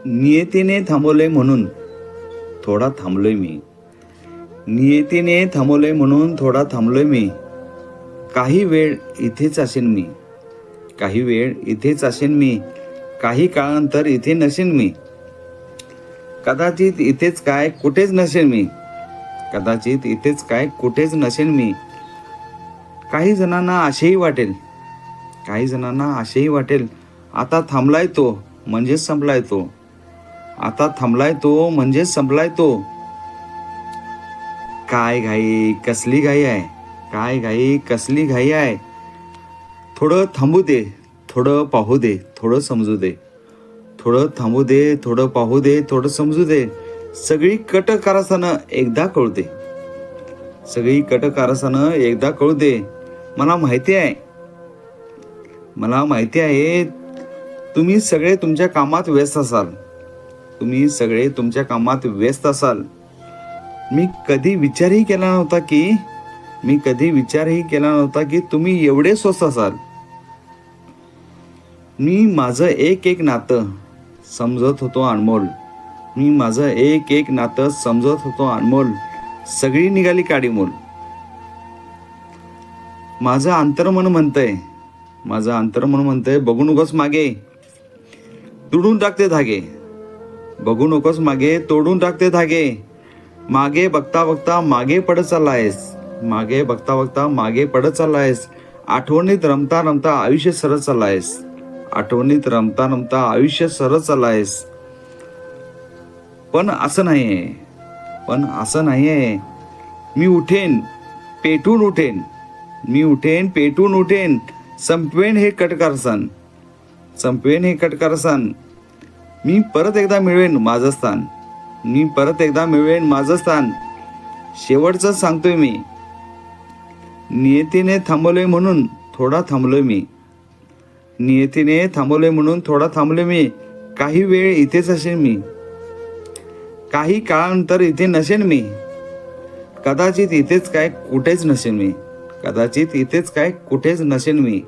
नियतीने थांबवले म्हणून थोडा थांबलोय मी. नियतीने थांबवले म्हणून थोडा थांबलोय मी. काही वेळ इथेच असेन मी. काही वेळ इथेच असेन मी. काही काळानंतर इथे नसेन मी. कदाचित इथेच काय कुठेच नसेन मी. कदाचित इथेच काय कुठेच नसेन मी. काही जणांना असेही वाटेल. काही जणांना असेही वाटेल आता थांबलाय तो म्हणजे संपलाय तो. आता थांबलाय तो म्हणजे संपलाय तो. काय घाई कसली घाई आहे. काय घाई कसली घाई आहे. थोडं थांबू दे. थोडं पाहू दे. थोडं समजू दे. थोडं थांबू दे. थोडं पाहू दे. थोडं समजू दे. सगळी कट कारस्थानं एकदा कळू दे. सगळी कट कारस्थानं एकदा कळू दे. मला माहिती आहे. मला माहिती आहे तुम्ही सगळे तुमच्या कामात व्यस्त असाल. तुम्ही सगळे तुमच्या कामात व्यस्त असाल. मी कधी विचारही केला नव्हता की तुम्ही एवढे स्वस्त असाल. मी माझं एक एक नातं समजत होतो अनमोल. मी माझं एक एक नातं समजत होतो अनमोल. सगळी निघाली काडीमोल. माझं अंतर्मन म्हणतंय बघू नकोस मागे तोडून टाकते धागे. बघू नकोस मागे तोडून टाकते धागे. मागे बघता बघता मागे पडत चाललायस. मागे बघता बघता मागे पडत चाललायस. आठवणीत रमता रमता आयुष्य सरत चाललायस. आठवणीत रमता रमता आयुष्य सरत चाललायस. पण असं नाहीये. मी उठेन पेटून उठेन. मी उठेन पेटून उठेन. संपवेन हे कटकारस्थान. संपवेन हे कटकारस्थान. मी परत एकदा मिळवेन माझं स्थान. मी परत एकदा मिळवेन माझं स्थान. शेवटचं सांगतोय मी. नियतीने थांबवले म्हणून थोडा थांबलोय मी. नियतीने थांबवले म्हणून थोडा थांबलोय मी. काही वेळ इथेच असेन मी. काही काळानंतर इथे नसेन मी. कदाचित इथेच काय कुठेच नसेन मी. कदाचित इथेच काय कुठेच नसेन मी.